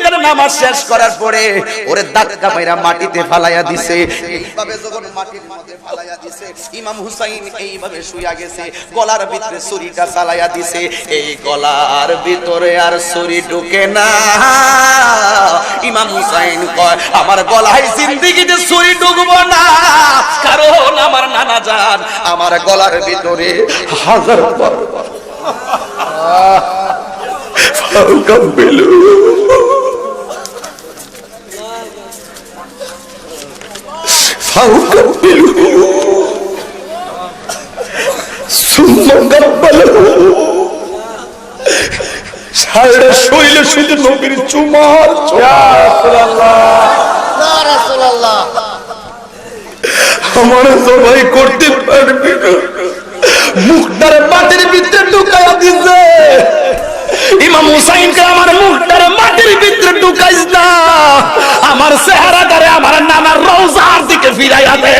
ময়দানে নামাজ শেষ করার পরে ওরে ধাক্কা মাইরা মাটিতে ফালাইয়া দিছে। এইভাবে যখন মাটির মধ্যে ফালাইয়া দিছে, ইমাম হুসাইন এইভাবে শুইয়া গেছে, গলার ভিতরে ছুরিটা চালাইয়া দিছে। এই গলার ভিতরে আর ছুরি ঢুকে না। ইমাম হুসাইন কয়, আমার গলায় জিন্দেগিতে ছুরি ঢুকবো না, কারণ আমার নানা জান আমার গলার ভিতরে হাজার বার শৈলে শুধু নবীর চুমার আমার সবাই করতে পারবে না, মুখটার মাটির ভিতরে ঢুকাইয়া দিছে। ইমাম হুসাইনকে আমার মুখটার মাটির ভিতরে ঢুকাইস না, আমার চেহারাটারে আমার নানার রওজার দিকে ফিরাইয়া দে।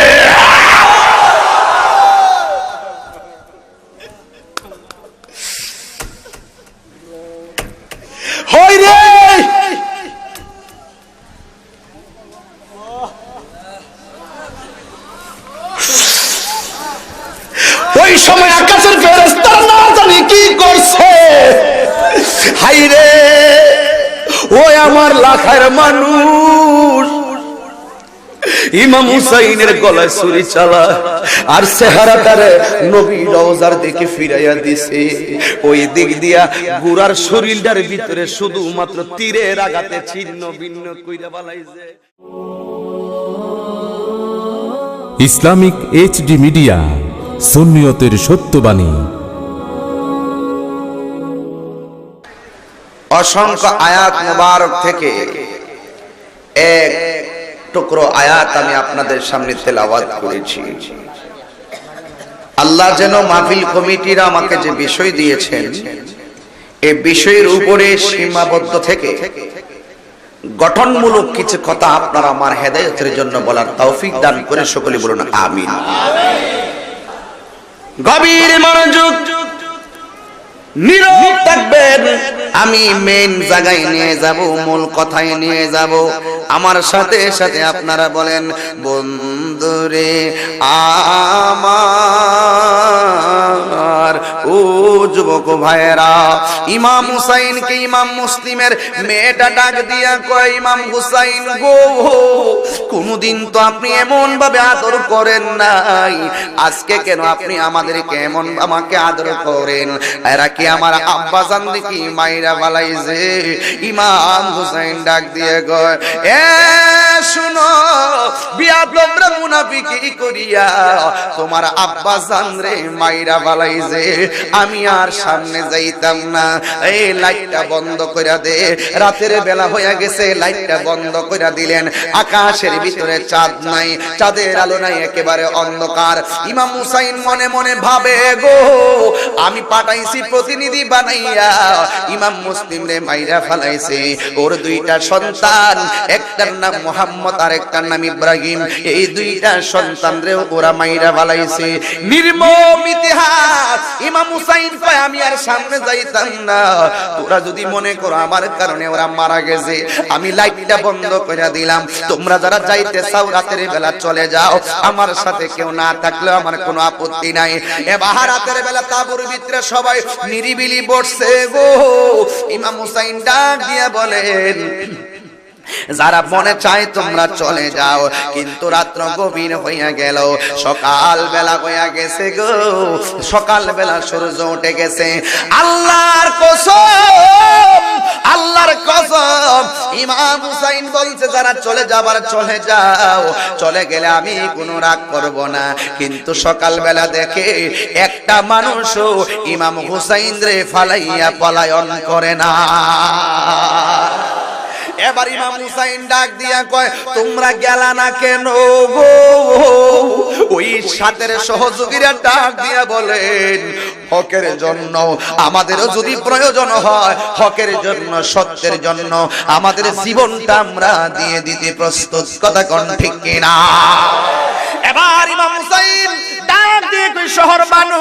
হই রে ওই সময় আকাশের ফেরেশতারা না জানি কি করছে। হাই রে ওই আমার লাখের মানুষ ইমাম হুসাইনের গলায় ছুরি চালা আর চেহারাটারে নবী রওজার দিকে ফিরাইয়া দিছে। ওই দিক দিয়া গুরার শরীরটার ভিতরে শুধুমাত্র তীরের আঘাতে ছিন্ন ভিন্ন কইরা বালাইছে। ইসলামিক এইচডি মিডিয়া, সুন্নিয়তের সত্যবাণী। অসংখ্য আয়াত মুবারক থেকে এক টুকরো আয়াত আমি আপনাদের সামনে তেলাওয়াত করেছি। আল্লাহ যেন মাহফিল কমিটিরা আমাকে যে বিষয় দিয়েছেন, এই বিষয়ের উপরে সীমাবদ্ধ থেকে গঠনমূলক কিছু কথা আপনারা আমার হেদায়েতের জন্য বলার তৌফিক দান করে সকলে বলুন আমিন। গভীর মনোযোগ নীরব থাকবেন। আমি মেইন জায়গায় নিয়ে যাব, মূল কথায় নিয়ে যাব। আমার সাথে সাথে আপনারা বলেন, বন্ধুরে আমার ও যুবক ভাইরা। ইমাম হুসাইনকে ইমাম মুসলিমের মেয়েটা ডাক দিয়া কয়, ইমাম হুসাইন গো, কোনদিন তো আপনি এমন ভাবে আদর করেন নাই, আজকে কেন আপনি আমাদেরকে এমন আমাকে আদর করেন? এরা কি আমার আব্বা জান দেখি মাইরা বালাইছে? ইমাম হুসাইন ডাক দিয়ে কয়, এ শুনো, বিয়াদবরা মুনাফিকি করিয়া তোমার আব্বা জান রে মাইরা বালাইছে, আমি আর সামনে যাইতাম না। এই লাইটটা বন্ধ কইরা দে, রাতের বেলা হয়ে গেছে, লাইটটা বন্ধ কইরা দিলেন। আকাশের ভিতরে চাঁদ নাই, চাঁদের আলো নাই, একেবারে অন্ধকার। ইমাম হুসাইন মনে মনে ভাবে, গো আমি পাঠাইছি প্রতিনিধি বানাইয়া, ইমাম মুসলিম রে মাইরা ফালাইছে। ওর দুইটা সন্তান, একটার নাম মুহাম্মদ আর একটার নাম ইব্রাহিম, এই দুইটা সন্তান রে ওরা মাইরা ফালাইছে। নির্মম ইতিহাস। ইমাম হুসাইন কয়, আমি আর সামনে যাইতাম না, তোরা যদি মনে করো আমার কারণে ওরা মারা গেছে, আমি লাইটটা বন্ধ করে দিলাম। তোমরা যারা যাইতে চাও রাতের বেলা চলে যাও, আমার সাথে কেউ না থাকলেও আমার কোনো আপত্তি নাই। এবার রাতের বেলা তাঁবুর ভিতরে সবাই নিরিবিলি বসছে গো। ইমাম হুসাইন ডাক দিয়া বলেন, যারা মনে চায় তোমরা চলে যাও, কিন্তু রাত্র গভীর হইয়া গেল, সকাল বেলা হইয়া গেছে গো, সকাল বেলা সূর্য উঠে গেছে। আল্লাহর কসম, আল্লাহর কসম, ইমাম হুসাইন বলছে যারা চলে যাবার চলে যাও, চলে গেলে আমি কোনো রাগ করব না। কিন্তু সকাল বেলা দেখে একটা মানুষও ইমাম হুসাইন রে ফালাইয়া পলায়ন করে না। এবার ইমাম হুসাইন ডাক দিয়া কয়, তোমরা গেলা না কেন গো? ওই সাথের সহযোগীরা ডাক দিয়া বলেন, হকের জন্য আমাদেরও যদি প্রয়োজন হয়, হকের জন্য, সত্যের জন্য আমাদের জীবনটা আমরা দিয়ে দিতে প্রস্তুত। কথা কোন ঠিক কিনা? এবার ইমাম হুসাইন ডাক দিয়ে দিয়ে কই শহর বানু,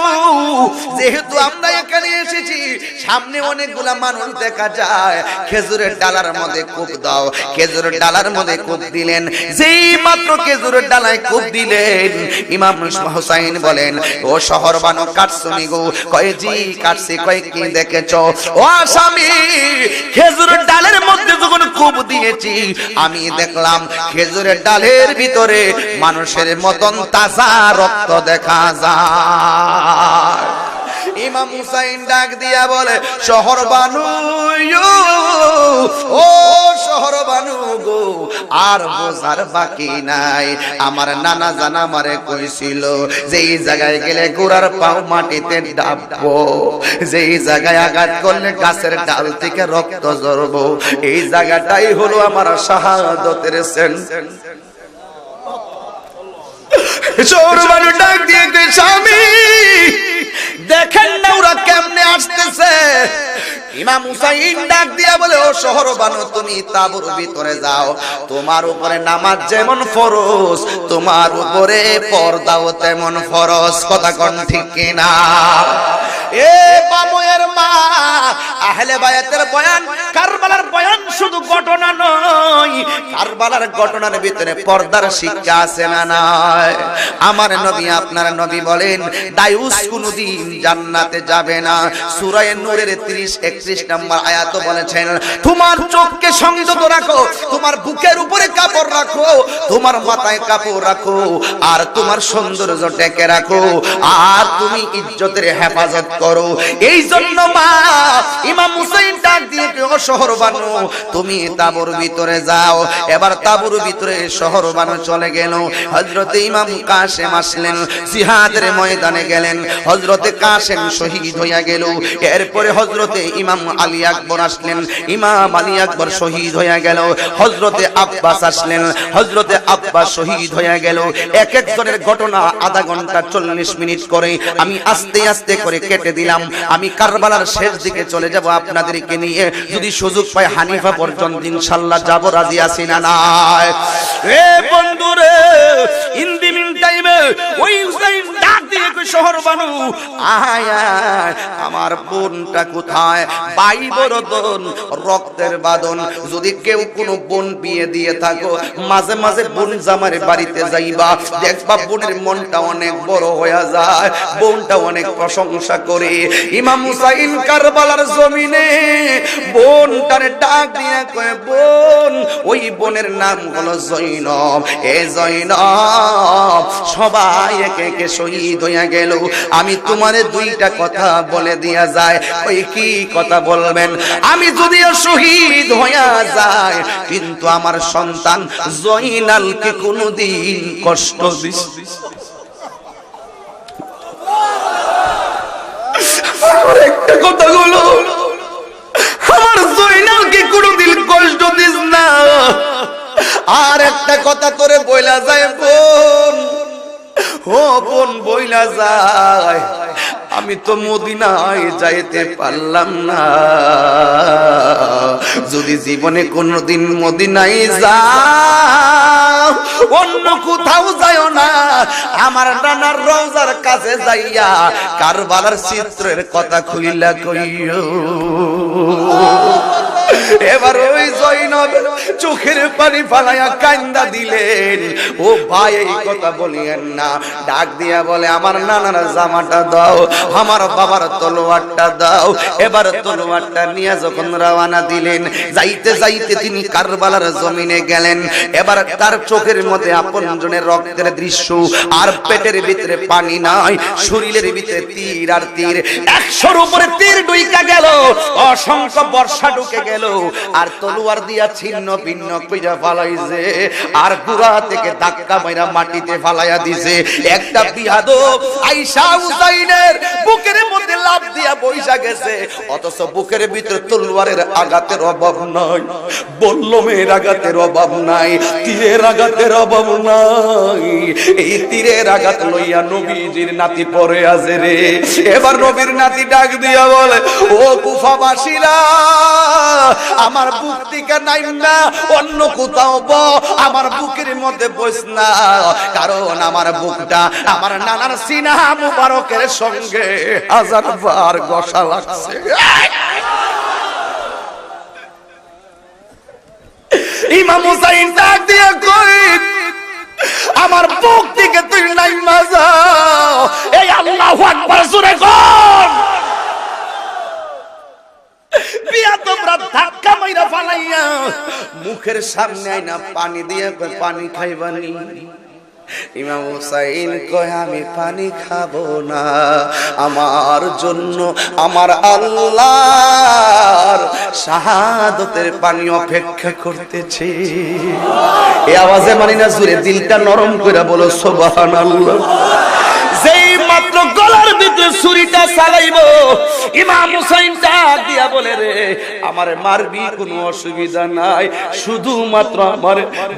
যেহেতু আমরা এখানে এসেছি, সামনে অনেকগুলা মানুষ দেখা যায়, খেজুরের ডালার মধ্যে কূপ দাও। খেজুরের ডালার মধ্যে কূপ দিলেন, যেই মাত্র খেজুরের ডালায় কূপ দিলেন, ইমাম হুসাইন বলেন, ও শহর বানু কাটছনি গো? কয় জি কাটছি। কয় কি দেখেছো? ও স্বামী, খেজুরের ডালের মধ্যে যখন কূপ দিয়েছি, আমি দেখলাম খেজুরের ডালের ভিতরে মানুষের মতন তাজা রক্ত দেখা যায়। ইমাম হুসাইন ডাক দিয়া বলে, শহর বানু, ও শহর বানু গো, আর বোঝার বাকি নাই। আমার নানা জানা আমারে কইছিল, যেই জায়গায় গেলে গোড়ার পাও মাটিতে ডাববো, যেই জায়গায় আঘাত করলে গাছের ডাল থেকে রক্ত ঝরবো, এই জায়গাটাই হলো আমার শাহাদতের সেন্টার। শহর বানু ডাক দিয়ে কে, স্বামী দেখেন না ওরা কেমনে আসতেছে। ইমাম হুসাইন ডাক দিয়া বলে, ও শহর বানু, তুমি তাঁবুর ভিতরে যাও, তোমার উপরে নামাজ যেমন ফরজ, তোমার উপরে পর্দাও তেমন ফরজ। কথা কোন ঠিক কিনা? এ বাময়ের মা, আহলে বায়াতের বয়ান, কারবালার বয়ান শুধু ঘটনা নয়, কারবালার ঘটনার ভিতরে পর্দার শিক্ষা আছে না নাই? আমার নবী, আপনার নবী বলেন, দায়ুস কোনদিন জান্নাতে যাবে না। সূরা নূরের 30-31 নম্বর আয়াত বলেছেন, তোমার চোখকে সংযত রাখো, তোমার বুকের উপরে কাপড় রাখো, তোমার মাথায় কাপড় রাখো, আর তোমার সৌন্দর্য ঢেকে রাখো, আর তুমি ইজ্জতের হেফাজত করো। এই জন্য মা, ইমাম হুসাইন ডাক দিয়ে, ও শহর বানু, তুমি তাঁবুর ভিতরে যাও। এবার তাঁবুর ভিতরে শহর বানু চলে গেল। হযরতে ইমাম কাসেম আসলেন, জিহাদের ময়দানে গেলেন। হযরতে কাসেম শহীদ হইয়া গেল। এরপরে হযরতে ইমাম আলী আকবর আসলেন, ইমাম আলী আকবর শহীদ হইয়া গেল। হযরতে আব্বাস আসলেন, হযরতে আব্বাস শহীদ হইয়া গেল। এক একজনের ঘটনা আধা ঘন্টা 40 মিনিট করে আমি আস্তে আস্তে করে কেটে দিলাম। আমি কারবালার শেষ দিকে চলে যাব আপনাদেরকে নিয়ে, যদি সুযোগ পাই হানিফা পর্যন্ত ইনশাআল্লাহ যাব, রাজি আছি না নাই? এ বন্ধুরে, ইন দি মিন টাইমে ওই হুসাইন ডাক দিয়ে কই, শহর বানু আয় আয়, আমার বোনটা কোথায়? ভাই বরদন, রক্তের বাঁধন। যদি কেউ কোনো বোন বিয়ে দিয়ে থাকো, মাঝে মাঝে বোন জামার বাড়িতে যাইবা, দেখবা বোনের মনটা অনেক বড় হয়ে যায়, বোনটা অনেক প্রশংসা করে। ইমাম হুসাইন কারবালার জমিনে বোনটারে ডাক দিয়ে কয়, বোন, ওই বোনের নাম হলো জৈনব। এ জৈনব, সবাই একে একে শহীদ হইয়া গেল, আমি তোমারে দুইটা কথা বলে দিয়া যায়। ওই কি কথা বলবেন? আমি যদিও শহীদ হইয়া যায়, কিন্তু আমার সন্তান জয়নালকে কোনোদিন কষ্ট দিস। একটা কথা বলো, আমার জয়নালকে কোনোদিন কষ্ট দিস না। আর একটা কথা তোরে বইলা যায়, বোন, ও বোন বইলা যায়, আমি তো মদিনায় যাইতে পারলাম না। যদি জীবনে কোনোদিন মদিনায় যাও, অন্য কোথাও যাও না, আমার নানার রওজার কাছে যাইয়া কারবালার চিত্রের কথা খুইলা কইও। এবার ওই জৈনব চোখের পানি ফালাইয়া কান্দা দিলেন, ও ভাই এই কথা বলিয়েন না। ডাক দিয়া বলে, আমার নানার জামাটা দাও, আমার বাবার তলোয়ারটা দাও। এবার তলোয়ারটা নিয়ে যখন রওনা দিলেন, যাইতে যাইতে তিনি কারবালার জমিনে গেলেন। এবার তার চোখের মধ্যে আপনজনের রক্তের দৃশ্য, আর পেটের ভিতরে পানি নাই, শরীরের ভিতরে তীর আর তীর, 100-র উপরে তীর ঢুইকা গেল, অসংখ্য বর্ষা ঢুকে গেল, আর তলোয়ার দিয়া ছিন্ন ভিন্ন কইরা ফালাইছে, আর গুড়া থেকে ধাক্কা মাইরা মাটিতে ফালাইয়া দিছে। একটা বিয়াদব আয়েশা হুসাইনের বুকের মধ্যে লাফ দিয়া বইসা গেছে, অথচ বুকের ভিতরে তলোয়ারের আঘাতের অভাব নাই, বল্লমের আঘাতের অভাব নাই, তীরের আঘাতের অভাব নাই। এই তীরের আঘাত লইয়া নবীজির নাতি পড়ে আছে রে। এবার নবীর নাতি ডাক দিয়া বলে, ও কুফাবাসীরা, আমার বুক থেকে নাইম না, অন্য কোথাও আমার বুকের মধ্যে বস না, কারণ আমার বুকটা আমার নানার সিনা মুবারকের সঙ্গে 1000 বার ঘষা লাগছে। ইমাম হুসাইন ডাক দিয়ে কই, আমার বুক থেকে তুই নাই মাজা। এই আল্লাহু আকবার জোরে কর। বিয়া তোমরা ধাক্কা মাইরা ফালাইয়া মুখের সামনে আইনা পানি দিয়ে পানি খাইবানি। ইমাম হুসাইন কয় আমি পানি খাবো না, আমার জন্য আমার আল্লাহর শাহাদতের পানি অপেক্ষা করতেছে। এই আওয়াজে মানি না জুড়ে দিলটা নরম করে বলো সুবহানাল্লাহ। যেই মাত্র গলার ভিতরে ছুরিটা চালাইবো, ইমাম হুসাইন ডাক দিয়া বলে রে আমারে মারবি কোনো অসুবিধা নাই, শুধুমাত্র আমার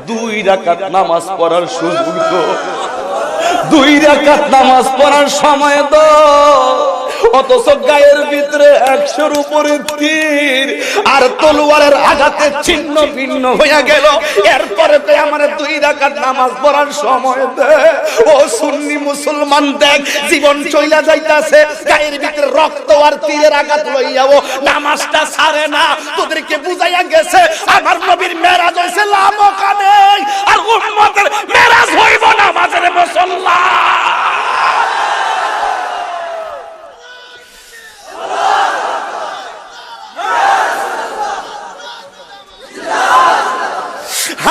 2 রাকাত নামাজ পড়ার সুযোগ দাও, 2 রাকাত নামাজ পড়ার সময় দাও। অথচ গায়ের ভিতরে 100-র উপরে তীর আর তলোয়ারের আঘাতে ছিন্ন ভিন্ন হয়ে গেল। এরপরে তো আমার 2 রাকাত নামাজ পড়ার সময় দে। ও সুন্নি মুসলমান দেখ, জীবন চইলা যাইতাছে, গায়ের ভিতরে রক্ত আর তীরের আঘাত লইয়াও নামাজটা ছাড়ে না। তোদেরকে বুঝাইয়া গেছে আমার নবীর মেরাজ হইছে লামকানে, আর উম্মতের মেরাজ হইব নামাজের মুসল্লা।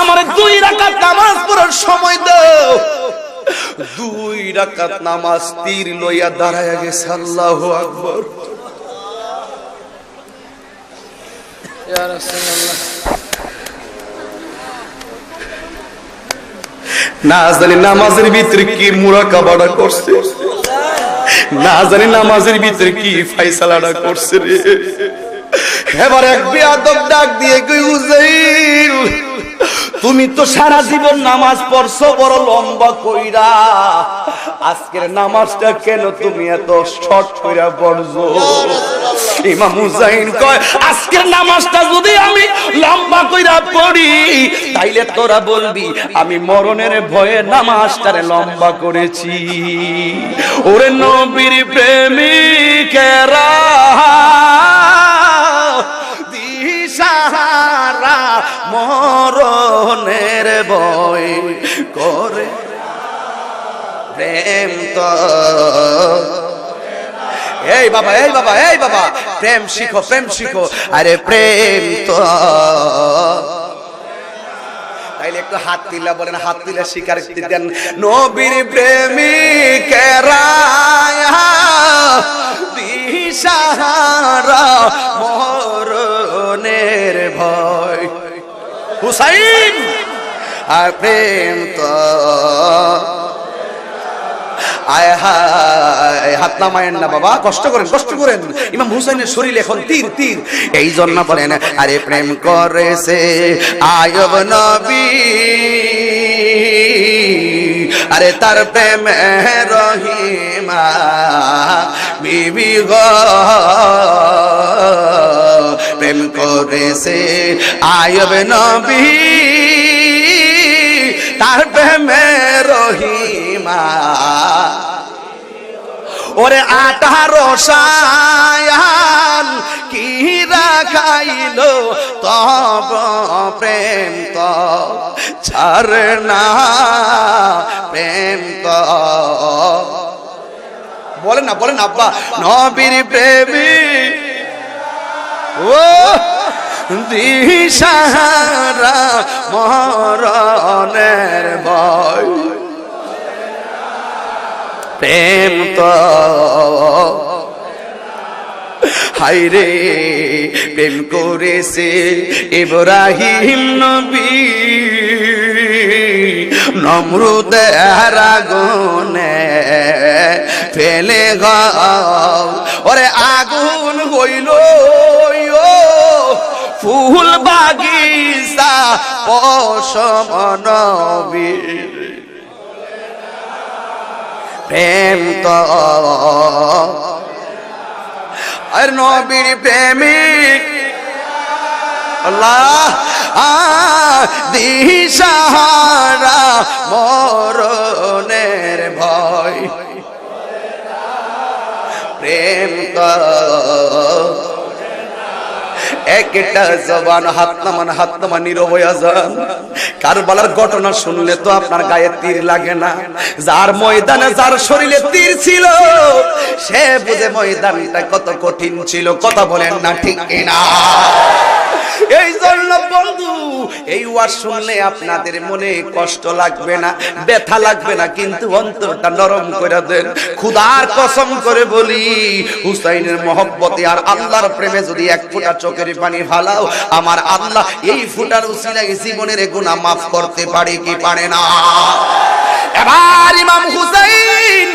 আমার 2 রাকাত নামাজ পড়ার সময় দাও। 2 রাকাত নামাজ তীর লইয়া দাঁড়ায়া গেছে। আল্লাহু আকবার। ইয়া রাসূলুল্লাহ। না জানি নামাজের ভিতরে কি মুরাকাবাটা করছে, না জানি নামাজের ভিতরে কি ফয়সালাটা করছে রে। এবার এক বেয়াদব ডাক দিয়ে কই হুসাইন, তুমি তো সারা জীবন নামাজ পড়ছো বড় লম্বা কইরা, আজকের নামাজটা কেন তুমি এত শর্ট কইরা পড়ছো? ইমাম হুসাইন কয় আজকের নামাজটা যদি আমি লম্বা কইরা পড়ি তাইলে তোরা বলবি আমি মরণের ভয়ে নামাজটারে লম্বা করেছি। ওরে নবীর প্রেমিকেরা দিশাহারা মরণের ভয় করে প্রেম তো। এই বাবা, এই বাবা, এই বাবা, প্রেম শিখো, প্রেম শিখো। আরে প্রেম তো তাইলে একটু হাত তুলা বলেন, হাত তুলা স্বীকার দেন। নবীর প্রেমিকেরা দিশাহারা মরণের ভয়। হুসাইন আর প্রেম তো আয় হায়, হাত নামায়েন না বাবা, কষ্ট করেন, কষ্ট করেন। ইমাম হুসাইনের শরীর এখন তীর তীর, এই জন্য বলেন আরে প্রেম করেছে আয়ব নবী, আরে তার প্রেমে রহিমা বিবি গো, প্রেম করেছে আয়ব নবী তার প্রেমে রহিমা। ওরে 18 সায়ান কি রাখাইল তব প্রেম তো ছাড়ে না, প্রেম তো বলেন না, বলেন আব্বা। নবীর প্রেমী ও দিশাহারা মরণের ভয় প্রেম তো। হায়রে প্রেম করেছে ইব্রাহিম নবী নমরুদের আগুনে ফেলে গাও। ওরে আগুন হইল ফুল বাগিচা পশম নবীর প্রেম তো। আর নবীর প্রেমিক আল্লাহ দিশাহারা মরণের ভয় প্রেম একটা জবান হাত নামান নীরব হয়ে যান। কারবালার ঘটনা শুনলে তো আপনার গায়ে তীর লাগে না। যার ময়দানে যার শরীরে তীর ছিল সে বুঝে ময়দানটা কত কঠিন ছিল। কথা বলেন না ঠিক কিনা? এই জন্য বন্ধু এই ওয়াজ শুনলে আপনাদের মনে কষ্ট লাগবে না, ব্যথা লাগবে না, কিন্তু অন্তরটা নরম করে দেন। খোদার কসম করে বলি, হুসাইনের মহব্বতে আর আল্লাহর প্রেমে যদি এক ফোঁটা চোখের পানি ফালাও, আমার আল্লাহ এই ফোঁটার উসিলায় জীবনের গুনাহ মাফ করতে পারে কি পারে না? এবার ইমাম হুসাইন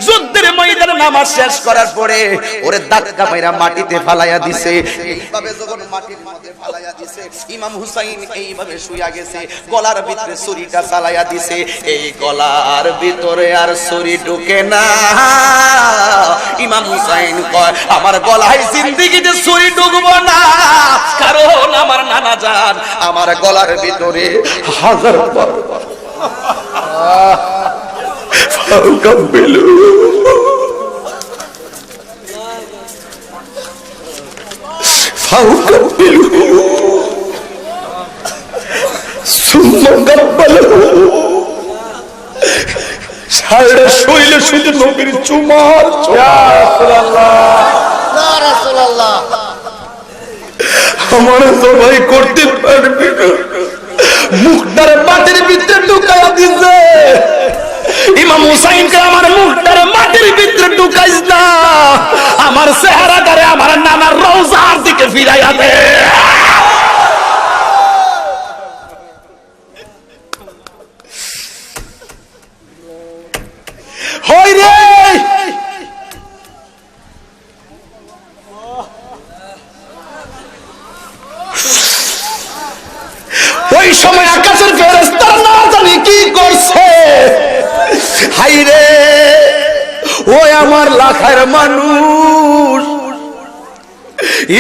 যুদ্ধের ময়দানে নামাজ শেষ করার পরে ওরে ধাক্কা মাইরা মাটিতে ফালাইয়া দিছে। এইভাবে যখন মাটির মধ্যে ফালাইয়া দিছে, ইমাম হুসাইন এইভাবে শুইয়া গেছে, গলার ভিতরে ছুরিটা চালাইয়া দিছে। এই গলার ভিতরে আর ছুরি ঢুকে না। ইমাম হুসাইন কয়, আমার গলায় জিন্দেগিতে ছুরি ঢুকবো না, কারণ আমার নানা জান আমার গলার ভিতরে হাজার বার শৈলে শুধু নবীর চুমার আমার সবাই করতে পারবে না। মুখটার মাটির ভিতরে ঢুকাইয়া দিছে। ইমাম হুসাইনকে আমার মুখটার মাটির ভিতরে ঢুকাইস না, আমার চেহারাটারে আমার নানার রওজার দিকে ফিরাইয়া দে। হই রে ওই সময় আকাশের ফেরেশতারা না জানি কি করছে। হাই রে ওই আমার লাখের মানুষ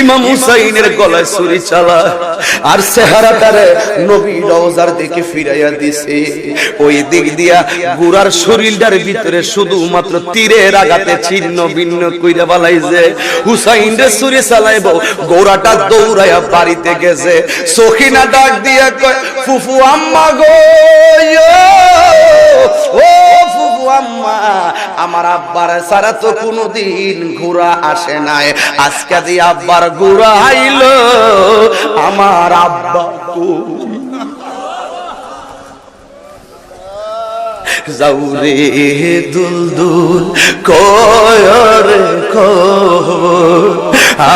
ইমাম হুসাইনের গলায় ছুরি চালা আর চেহারাটারে নবী রওজার দিকে ফিরাইয়া দিছে। ওই দিক দিয়া গুরার শরীরটার ভিতরে শুধুমাত্র তীরের আঘাতে ছিন্ন ভিন্ন কইরা বালাইছে। হুসাইনের ছুরি চালাইবো, গোরাটা দৌড়াইয়া বাড়িতে গেছে। সখিনা ডাক দিয়া কয়, ফুফু আম্মা গো, ও ফুফু আম্মা, আমার আব্বার সারা তো কোনোদিন ঘোরা আসে নাই, আজকে দিয়ে আব্বার ঘোরা আইল। আমার আব্বা যাউরে দুলদুল কয়রে খবর,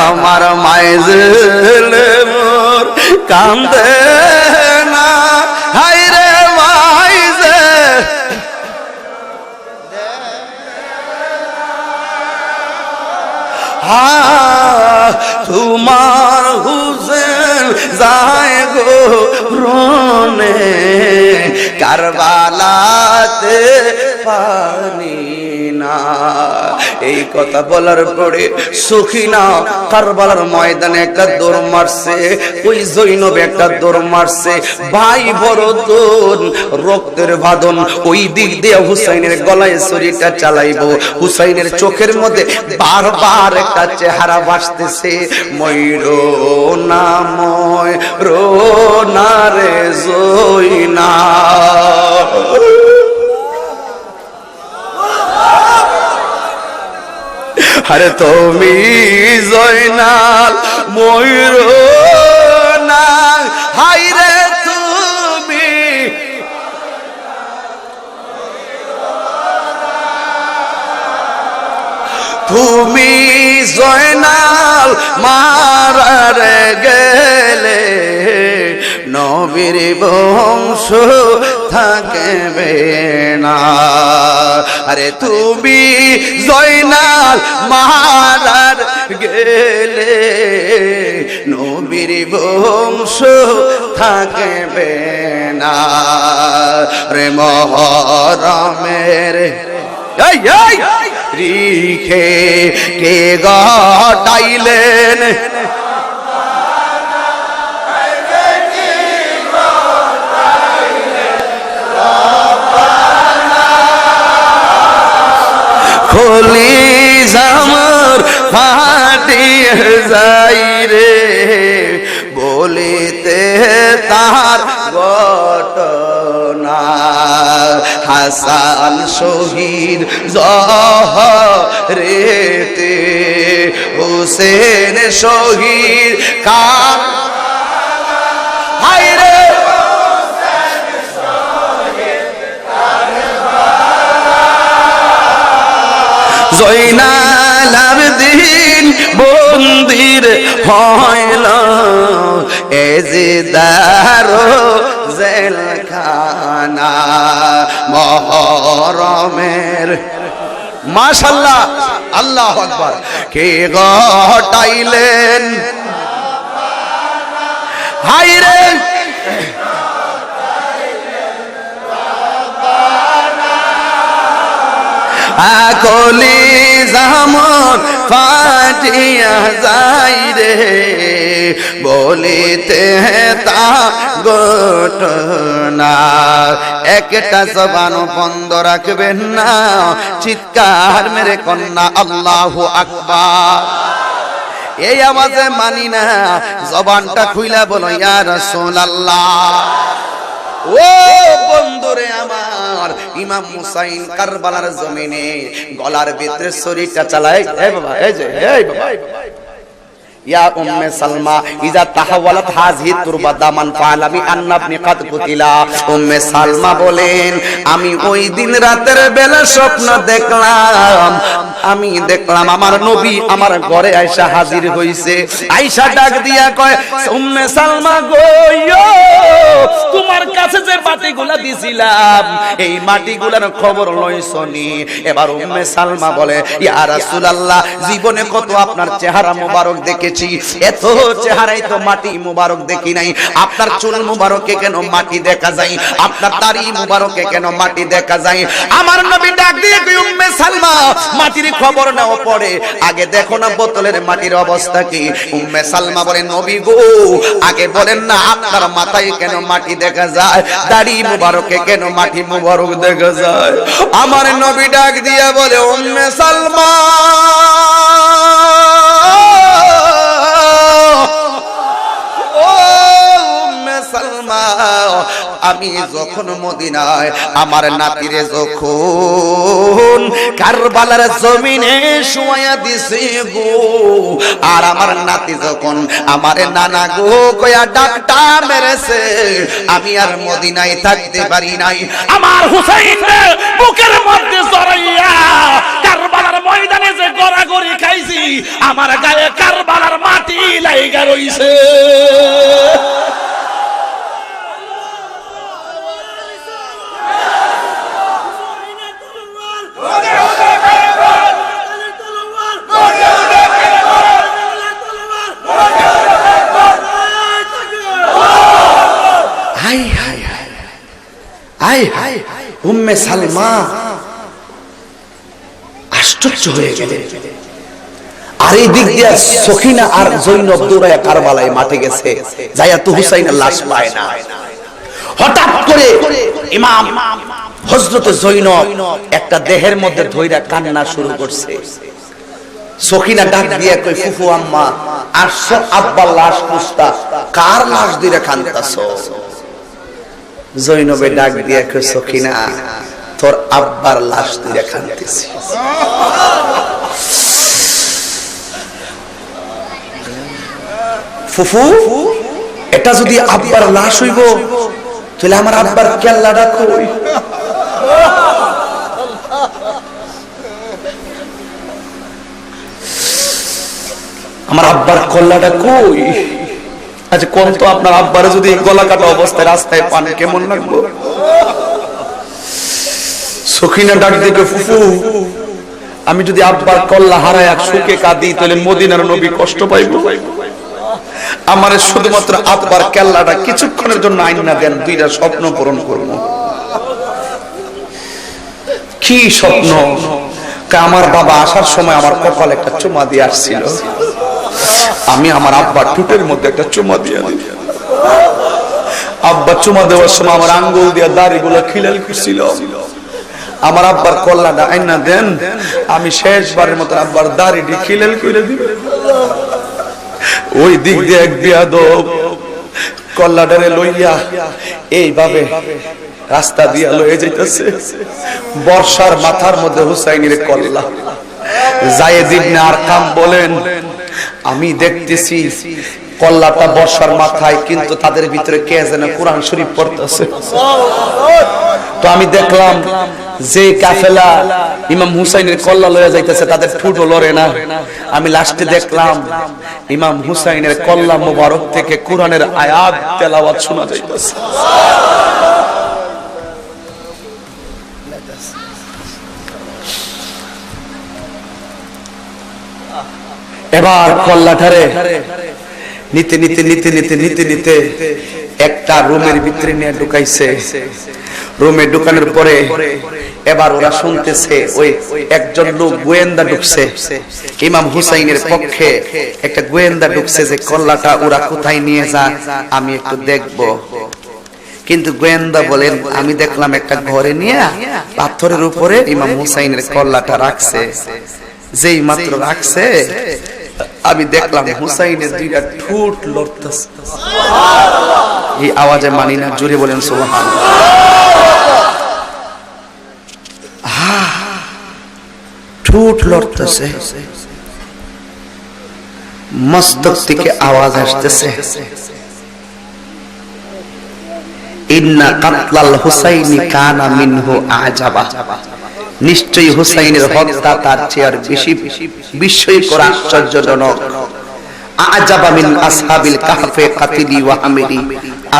আমার মাইজেলে মোর কান্দে না। হাই রে মাইজে তোমার হুসেন যায় গো রনে, কারবালাতে পানি না। এই কথা বলার পরে সখিনা কারবালার ময়দানে একটা দৌড় মারছে, ওই জৈনব একটা দৌড় মারছে। ভাই বড়তন রক্তের বাঁধন, ওই দিক দিয়ে হুসাইনের গলায় ছুরিটা চালাইবো। হুসাইনের চোখের মধ্যে বারবার একটা চেহারা ভাসতেছে, ময়ূরো না ময়ূরো না রে জৈনা। আরে তুমি জয়নাল ময়ূর না, হাই রে তুমি তুমি জয়নাল মারারে গেলে নবীর বংশ থাকবে না। আরে তুমি জয়নাল মারার গেলে নবীর বংশ থাকবে না। রে মহরমের রিখে কে গটাইলেন হারিয়ে যাই রে, বলিতে তার ঘটনা। হাসান শহীদ জহরেতে, হুসেন শহীদ কার হায় রে, জয়নাল আবেদিন বন্দির হইল এজিদারো জেলখানা। মহরমের মাশাআল্লাহ, আল্লাহু আকবার, কে ঘটাইলেন হায় রে, আকলি জামন ফাটিয়া যাই রে, বলিতে তা ঘটনা। একটা জবান বন্ধ রাখবেন না, চিৎকার মেরে কন্যা আল্লাহু আকবার। এই আওয়াজে মানি না, জবানটা খুইলা বলো ইয়া রাসূলুল্লাহ। ও বন্ধুরে আমার, ইমাম হুসাইন কারবালার জমিনে গলার ভিতরে ছুরিটা চালায়। এই বাবা, এই যে এই বাবা, ইয়া উম্মে সালমা ইজা তাহাওয়ালাত হাযিহি তুরবা দামান ফালামি আন্না ইবনি কাদ কুতিলা। উম্মে সালমা বলেন, আমি ওই দিন রাতের বেলা স্বপ্ন দেখলাম, আমি দেখলাম আমার নবী আমার ঘরে আয়েশা হাজির হইছে। আয়েশা ডাক দিয়া কয়, উম্মে সালমা গো, তোমার কাছে যে মাটিগুলা দিছিলাম, এই মাটিগুলার খবর লইছনি? এবার উম্মে সালমা বলে, ইয়া রাসূলুল্লাহ, জীবনে কত আপনার চেহারা মোবারক দেখেছি, এত চেহারাই তো মাটি মোবারক দেখি নাই। আপনার চুল মোবারকে কেন মাটি দেখা যায়? আপনার দাড়ি মোবারকে কেন মাটি দেখা যায়? আমার নবী ডাক দিয়ে কই, উম্মে সালমা, মাটির খবর নাও পড়ে, আগে দেখো না বোতলের মাটির অবস্থা কি। উম্মে সালমা বলে, নবী গো, আগে বলেন না আপনার মাথায় কেন মাটি দেখা যায়, দাড়ি মোবারকে কেন মাটি মোবারক দেখা যায়? আমার নবী ডাক দিয়ে বলে, উম্মে সালমা, আমি যখন মদিনায় আমার নাতিরে যখন কারবালার জমিনে শুয়ায়া দিছি গো, আর আমার নাতি যখন আমারে নানা গো কয়া ডাকটা মেরেছে, আমি আর মদিনায় থাকতে পারি নাই। আমার হুসাইন বুকের মধ্যে জড়াইয়া কারবালার ময়দানে যে গড়াগড়ি খাইছি, আমার গায়ে কারবালার মাটি লাইগা রইছে। উম্মে সালমা আশ্চর্য হয়ে গেলেন। আর এই দিক দিয়ে সখিনা আর জৈনব দৌড়ায় কারবালায় মাঠে গেছে, যাইয়া তো হুসাইনের লাশ পায় না। হঠাৎ করে ইমাম হযরত জৈনব একটা দেহের মধ্যে ধইরা কান্না শুরু করছে। সখিনা ডাক দিয়ে কই, ফুফু আম্মা, আসছো আব্বার লাশ খুঁজতা, কার লাশ দিয়ে কান্দাছো? জৈনবে ডাক দিয়ে কই, সখিনা, তোর আব্বার লাশ দিয়ে কান্দিছি। ফুফু, এটা যদি আব্বার লাশ হইব, তাহলে আমার আব্বার কেল্লাটা কই? আমার আব্বার কল্লাটা কই? আচ্ছা কোন তো, আপনার আব্বারে যদি গলা কাটা অবস্থায় রাস্তায় পান কেমন লাগবে? সখিনা ডাক দিকে, ফুফু, আমি যদি আব্বার কল্লা হারায় সুখে কাঁদি, তাহলে মদিনার নবী কষ্ট পাইব। আমার শুধুমাত্র আব্বার কেল্লাটা কিছুক্ষণের জন্য আইনা দেন, দুইটা স্বপ্ন পূরণ করব। কি স্বপ্ন? আমার বাবা আসার সময় আমার কপালে একটা চুমা দিয়ে আসছিল, আমি আমার আব্বার ঠোঁটের মধ্যে একটা চুমা দিয়ে দিই। আব্বা চুমা দেওয়ার সময় আমার আঙ্গুল দিয়ে দাড়িগুলো খিলাল করছিল। আমার আব্বার কল্লাটা আইনা দেন, আমি শেষবারের মতো আব্বার দাড়িটি খিলেল করে দিব। ওই দিক দিয়ে এক বিয়াদব কল্লাটারে লইয়া এইভাবে রাস্তা দিয়া লয়ে যাইতেছে। বর্ষার মাথার মধ্যে হুসাইনের কল্লা। যায়েদ ইবনে আরকাম বলেন, আমি দেখতেছি কল্লাটা বর্ষার মাথায়, কিন্তু তাদের ভিতরে কে যেন কোরআন শরীফ পড়তেছে। তো আমি দেখলাম যে কাফেলা ইমাম হুসাইনের কল্লা লয়ে যাইতেছে তাদের ঠুটও লড়ে না। আমি লাস্টে দেখলাম ইমাম হুসাইনের কল্লা মোবারক থেকে কোরআনের আয়াত তেলাওয়াত শোনা যাইতেছে। এবার কল্লাটারে নিতে নিতে নিতে নিতে নিতে নিতে একটা রুমের ভিতরে নিয়ে ঢুকাইছে। রুমে ঢুকানোর পরে এবার ওরা শুনতেছে ওই একজন লোক গোয়েন্দা ঢুকছে, ইমাম হুসাইনের পক্ষে একটা গোয়েন্দা ঢুকছে যে কল্লাটা ওরা কোথায় নিয়ে যায় আমি একটু দেখব। কিন্তু গোয়েন্দা বলেন, আমি দেখলাম একটা ঘরে নিয়ে পাথরের উপরে ইমাম হুসাইনের কল্লাটা রাখছে। যেই মাত্র রাখছে আমি দেখলাম হুসাইনের দুইটা ঠোঁট লড়তেছে। এই আওয়াজে মানি না, জোরে বলেন সুবহানাল্লাহ। ঠোঁট লড়তেছে, মস্তক থেকে আওয়াজ আসতেছে, ইন্না কাতলাল হুসাইনি কানা মিনহু আজাবা। নিশ্চয়ই হুসাইনের হত্যা তার চেয়ে আর বেশি বিস্ময়কর আশ্চর্যজনক। আজাবা মিন আসহাবিল কাহফে কাতিলি ওয়া আমিরি।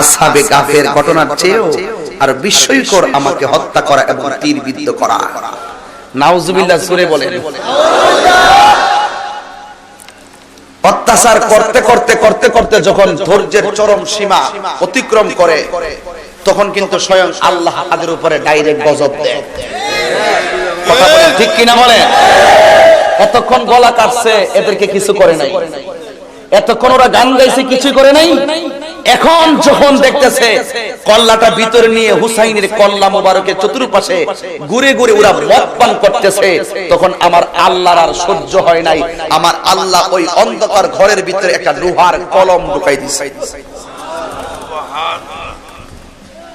আসহাবে কাহফের ঘটনার চেয়েও আর বিস্ময়কর আমাকে হত্যা করা এবং তীরবিদ্ধ করা। নাউজুবিল্লাহ সূরা বলেন। অত্যাচার করতে করতে করতে করতে যখন ধৈর্যের চরম সীমা অতিক্রম করে তখন কিন্তু স্বয়ং আল্লাহ তাদের উপরে ডাইরেক্ট গজব দেয়। কথা বলেন ঠিক কিনা বলেন? এতক্ষণ গলা কাটছে, এদেরকে কিছু করে নাই। এতক্ষণ ওরা গান গাইছে, কিছু করে নাই। এখন যখন দেখতেছে কল্লাটা ভিতরে নিয়ে হুসাইনের কল্লা মোবারকের চতুর্পাশে ঘুরে ঘুরে ওরা মদ পান করতেছে, তখন আমার আল্লাহর আর সহ্য হয় নাই। আমার আল্লাহ ওই অন্ধকার ঘরের ভিতরে একটা লোহার কলম ঢুকাই দিয়েছে।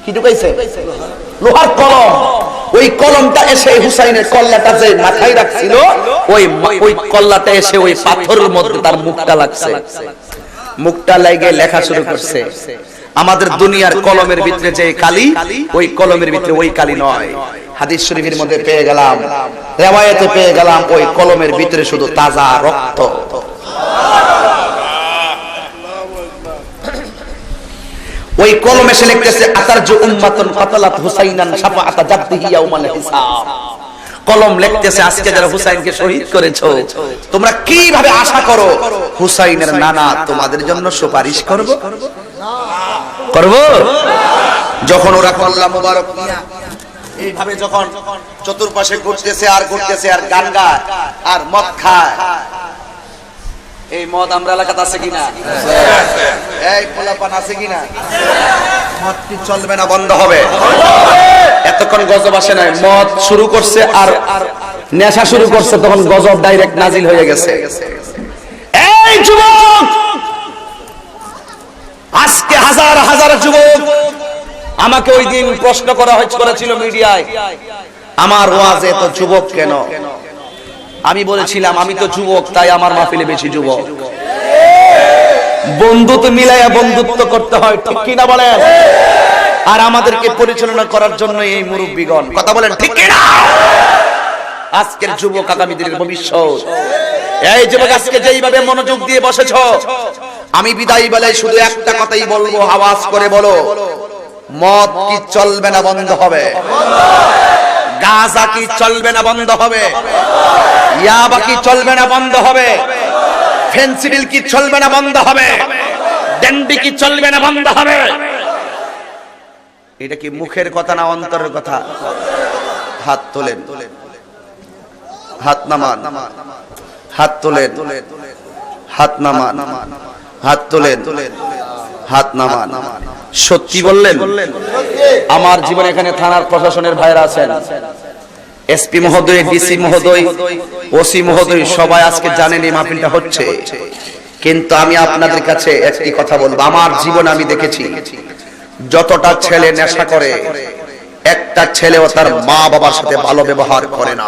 কি ঢুকাইছে? লোহার কলম। ওই কলমটা এসে হুসাইনের কল্লাটা যে মাথায় রাখছিল, ওই কল্লাটা এসে ওই পাথরের মধ্যে তার মুখটা লাগছে। মুখটা লাগে লেখা শুরু করছে। আমাদের দুনিয়ার কলমের ভিতরে যে কালি, ওই কলমের ভিতরে ওই কালি নয়। হাদিস শরীফের মধ্যে পেয়ে গেলাম, রিওয়ায়াতে পেয়ে গেলাম, ওই কলমের ভিতরে শুধু তাজা রক্ত। ওই কলম এসে লিখতেছে, আতারজু উম্মাতুন কাতালাত হুসাইনান শাফাআতা জাদ্দিহি ইয়াউমাল হিসাব। কলম লিখতেছে, আজকে যারা হুসাইনকে শহীদ করেছো তোমরা কিভাবে আশা করো হুসাইনের নানা তোমাদের জন্য সুপারিশ করব? যখন ওরা কল্লা মোবারক নিয়ে এইভাবে যখন চতুর্পাশে ঘুরতেছে আর ঘুরতেছে আর গান গায় আর মদ খায়। এই মদ আমরা এলাকাতে আছে কিনা? এই পোলাপান আছে কিনা? মদ কি চলবে না, বন্ধ হবে? এতক্ষণ গজব আসে নাই, মদ শুরু করছে আর নেশা শুরু করছে, তখন গজব ডাইরেক্ট নাজিল হয়ে গেছে। এই যুবক, আজকে হাজার হাজার যুবক আমাকে ওই দিন প্রশ্ন করেছিল মিডিয়ায়, আমার ওয়াজে এত যুবক কেন? আমি বলেছিলাম আমি তো যুবক, তাই আমার মাহফিলে বেশি যুবক। বন্ধুত্ব মিলাইয়া বন্ধুত্ব করতে হয়, ঠিক কিনা বলেন? আর আমাদেরকে পরিচালনা করার জন্য এই মুরব্বীগণ, কথা বলেন ঠিক কিনা? আজকের যুবক আগামী দিনের ভবিষ্যৎ। এই যুবক আজকে যেইভাবে মনোযোগ দিয়ে বসেছো, আমি বিদায় বেলায় শুধু একটা কথাই বলবো, আওয়াজ করে বলো, মদ কি চলবে না, বন্ধ হবে? গাঁজা কি চলবে না, বন্ধ হবে? ইয়াবা কি চলবে না, বন্ধ হবে? ফেন্সিডিল কি চলবে না, বন্ধ হবে? ড্যান্ডি কি চলবে না, বন্ধ হবে? এটা কি মুখের কথা না অন্তরের কথা? হাত তোলেন, হাত নামান, হাত তোলেন, হাত নামান, হাত তোলেন, হাত নামান। সত্যি বললেন? আমার জীবনে এখানে থানার প্রশাসনের ভাইরা আছেন, এসপি মহোদয়, ডিসি মহোদয়, ওসি মহোদয় সবাই আজকে জানেন এই মাহফিলটা হচ্ছে। কিন্তু আমি আপনাদের কাছে একটি কথা বলবো, আমার জীবনে আমি দেখেছি যতটা ছেলে নেশা করে, একটা ছেলেও তার মা বাবার সাথে ভালো ব্যবহার করে না।